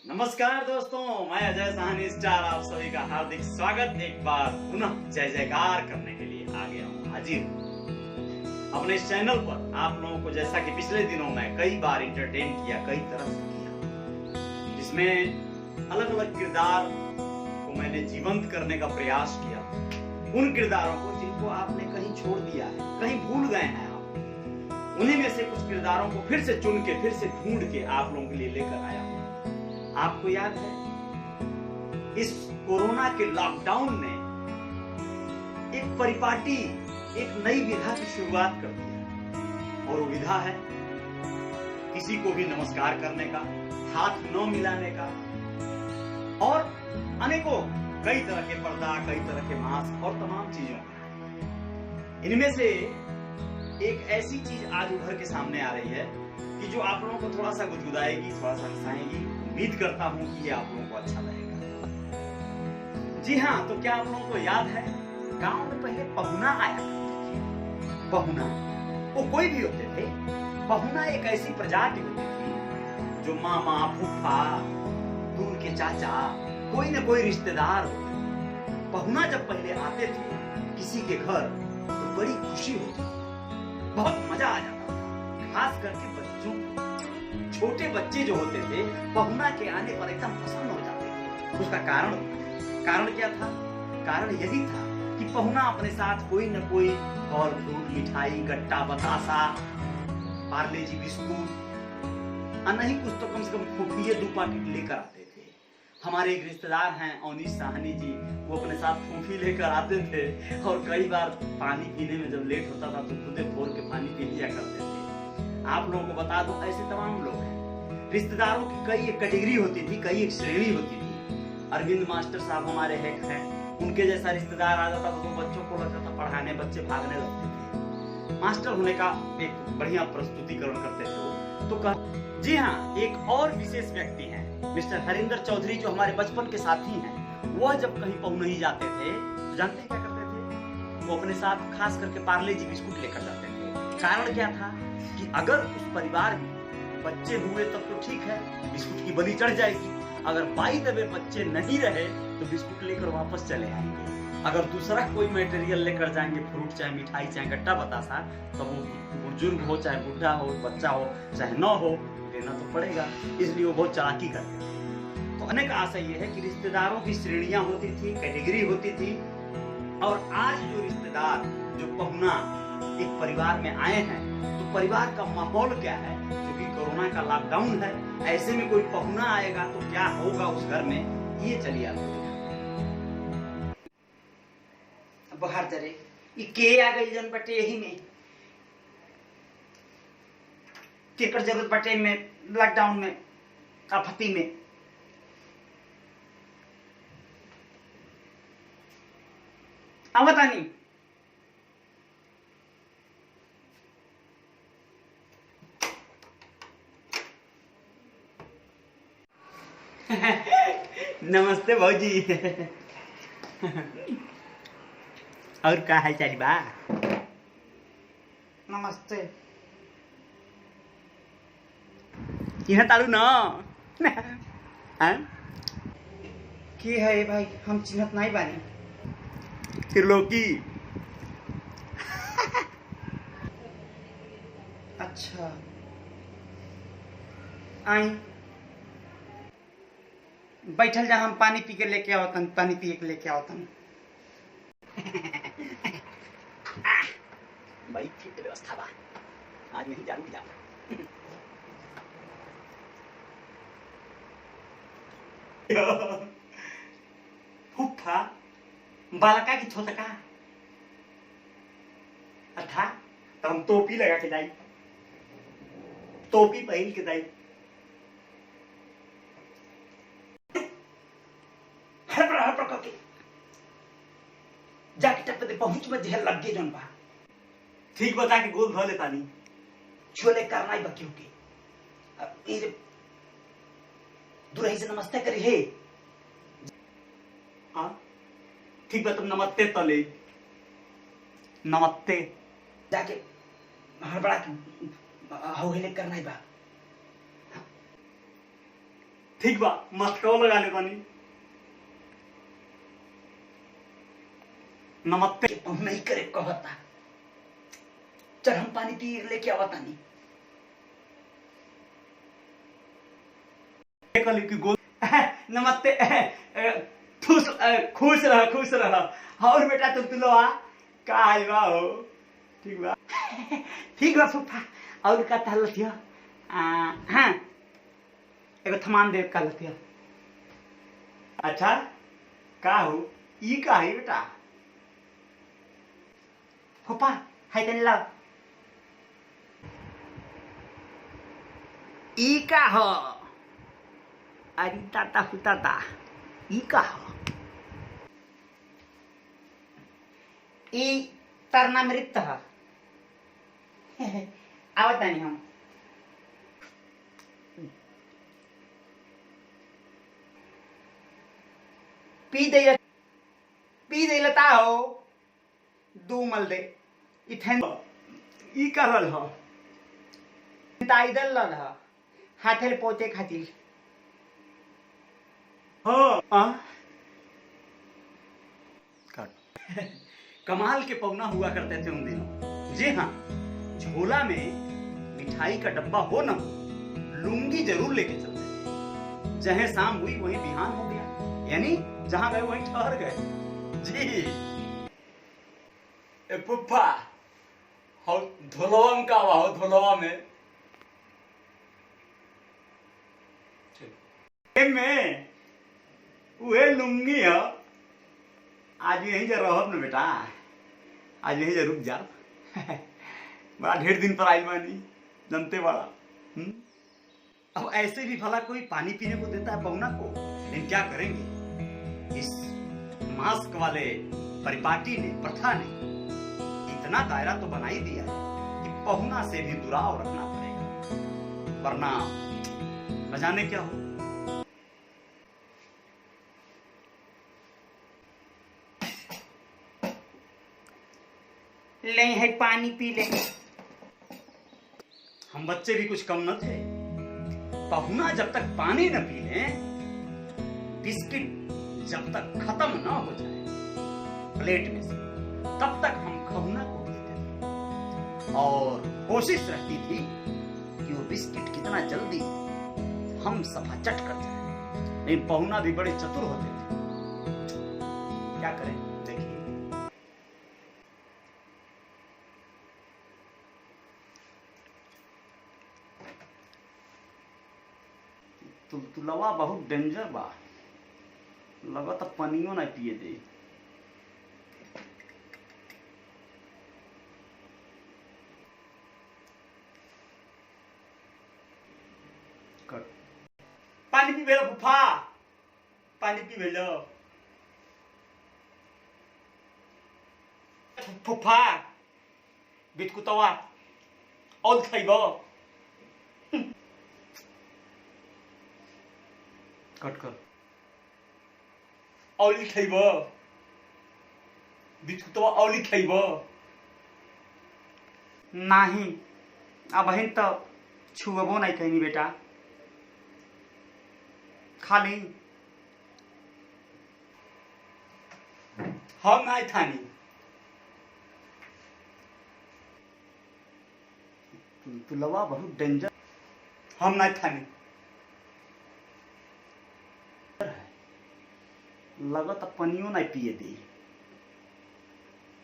नमस्कार दोस्तों, मैं अजय साहनी स्टार आप सभी का हार्दिक स्वागत एक बार पुनः जय जयकार करने के लिए आ गया हूँ हाजिर अपने इस चैनल पर। आप लोगों को जैसा कि पिछले दिनों में कई बार इंटरटेन किया, कई तरह से किया, जिसमें अलग अलग किरदार को मैंने जीवंत करने का प्रयास किया। उन किरदारों को जिनको आपने कहीं छोड़ दिया है, कहीं भूल गए हैं आप, उन्हीं में से कुछ किरदारों को फिर से चुन के, फिर से ढूंढ के आप लोगों के लिए लेकर आया हूँ। आपको याद है इस कोरोना के लॉकडाउन ने एक परिपाटी, एक नई विधा की शुरुआत कर दी और वो विधा है किसी को भी नमस्कार करने का, हाथ न मिलाने का और अनेकों कई तरह के पर्दा, कई तरह के मास्क और तमाम चीजों का। इनमें से एक ऐसी चीज आज उभर के सामने आ रही है कि जो आप लोगों को थोड़ा सा गुदगुदाएगी, थोड़ा सा हंसाएगी। उम्मीद करता हूं कि ये आप लोगों को अच्छा लगेगा। जी हाँ, तो क्या आप लोगों को याद है गांव में पहले पहुना आया करते थे। पहुना वो कोई भी होते थे। पहुना एक ऐसी प्रजाति होती थी जो मामा, फूफा, दूर के चाचा, कोई न कोई रिश्तेदार होते। पहुना जब पहले आते थे किसी के घर तो बड़ी खुशी होती, बहुत मजा आ जाता था। खास करके बच्चों, छोटे बच्चे जो होते थे पहुना के आने पर एकदम प्रसन्न हो जाते थे। उसका कारण क्या था? कारण यही था कि पहुना अपने साथ कोई न कोई फल फ्रूट, मिठाई, गट्टा, बतासा, पार्ले जी बिस्कुट, नहीं कुछ तो कम से कम फूफिए 2 पैकेट लेकर आते थे। हमारे एक रिश्तेदार हैं अवनीश साहनी जी, वो अपने साथ फूफी लेकर आते थे और कई बार पानी पीने में जब लेट होता था तो खुदे फोड़ के पानी पी लिया करते थे। आप लोगों को बता दो, ऐसे तमाम लोग हैं। रिश्तेदारों की कई एक कैटेगरी होती थी, कई एक श्रेणी होती थी। अरविंद मास्टर साहब हमारे हैं, उनके जैसा रिश्तेदार आ जाता था तो बच्चों को लगता था पढ़ाने, बच्चे भागने लगते थे। मास्टर होने का एक बढ़िया प्रस्तुतिकरण करते थे वो तो जी हाँ, एक और विशेष व्यक्ति हैं मिस्टर हरिंदर चौधरी, जो हमारे बचपन के साथी हैं। वह जब कहीं पहुंच जाते थे तो जानते हैं क्या करते थे? वो अपने साथ खास करके पार्ले जी बिस्कुट लेकर जाते थे। कारण क्या था कि अगर उस परिवार में बच्चे हुए तब तो ठीक है, बिस्कुट की बलि चढ़ जाएगी। अगर बाई दबे बच्चे नहीं रहे तो बिस्कुट लेकर वापस चले आएंगे। अगर दूसरा कोई मटेरियल लेकर जाएंगे, फ्रूट चाहे मिठाई चाहे गट्टा बतासा, तो वो बुजुर्ग हो चाहे बुढ़ा हो, बच्चा हो चाहे न हो, लेना तो पड़ेगा। इसलिए वो बहुत चालाकी करते थे। तो अनेक आशा ये है कि रिश्तेदारों की श्रेणियां होती थी, कैटेगरी होती थी। और आज जो रिश्तेदार, जो पहुना एक परिवार में आए हैं, तो परिवार का माहौल क्या है? क्योंकि कोरोना का लॉकडाउन है, ऐसे में कोई पहुना आएगा तो क्या होगा उस घर में, ये चलिए आपको बाहर जरे के आ गई जन बटे यही में केकर जरूरत बटे में लॉकडाउन में आफती में। आवतानी नमस्ते भौजी। और का हाल चाल बा? नमस्ते। यहाँ तालू न की है भाई, हम चिन्हत नहीं बानी। त्रिलोकी। अच्छा आई बैठल जा, हम पानी पी के लेके आवतन, पानी पिए के लेके आवतन। भाई ठीक व्यवस्था बा, आज नहीं जाऊँ जाऊँ। फूफा बालका की छोटका अथा तो हम टोपी लगा के जाई, टोपी पहन के जाई। जाके टप पे पहुंच में जहर लग गए जौन बा, ठीक बता के गोद धो लेता नहीं, छोले करना ही बाकी होगी। दुरही से नमस्ते करी है। हाँ ठीक बा, तुम नमस्ते तले नमस्ते जाके हड़बड़ा के हौहेले करना ही बा। ठीक बा, मस्को लगा ले पानी। नमस्ते। तुम नहीं करे कहता, चल हम पानी पी लेके आवता नहीं। कल की गोल नमस्ते। खुश रह। और बेटा तुम तुलवा का आइबा हो? ठीक बा ठीक बा फूफा। और का तहलतिया हाँ एगो थमान दे का लतिया। अच्छा का हो? ई का है बेटा? फूफा है तनी ला। ई का हो? अरे ताता हुताता ई का हो? ई तरना मृत है। आवता नहीं हम। पी दे लता हो दू मल दे इथेन ई का रल हो? ताइदल लल ह हाथे पोते खातिर। हाँ कमाल के पौना हुआ करते थे उन दिनों। जी हाँ, झोला में मिठाई का डब्बा हो ना, लुंगी जरूर लेके चलते थे। जहाँ शाम हुई वहीं बिहान हो गया, यानी जहां गए वहीं ठहर गए। जी ए पुप्पा, हो धोलवा में का हो? धोलवा में में वे लुंगी है। आज यहीं जा रहब न बेटा, आज यहीं जा रुक जा। बड़ा ढेर दिन पर आइल बानी, जनते बड़ा। अब ऐसे भी भला कोई पानी पीने को देता है पहुना को, लेकिन क्या करेंगे, इस मास्क वाले परिपाटी ने, प्रथा ने इतना दायरा तो बना ही दिया है कि पहुना से भी दुराव रखना पड़ेगा, वरना न जाने क्या हो। ले है पानी पी ले। हम बच्चे भी कुछ कम न थे। पहुना जब तक पानी न पी ले, बिस्किट जब तक खत्म न हो जाए प्लेट में से, तब तक हम खहुना को पीते थे। और कोशिश रहती थी कि वो बिस्किट कितना जल्दी हम सफा चट कर जाए। लेकिन पहुना भी बड़े चतुर होते थे। क्या करें, देखिए। तुलवा बहुत डेंजर बा, लगत पनियो ना पिए दे। पानी पी भेलो फूफा, पानी पी भेलो फूफा। बिस्कुटवा और खाइबो? कट कर। औली खाइब? बिस्कुटवा औली खाइब? नहीं, अब हिन तो छुबो नहीं कहीं बेटा, खाली हम नहीं थानी। तुलवा बहुत डेंजर, हम नहीं थानी। लगत पनियो नहीं पिए दे।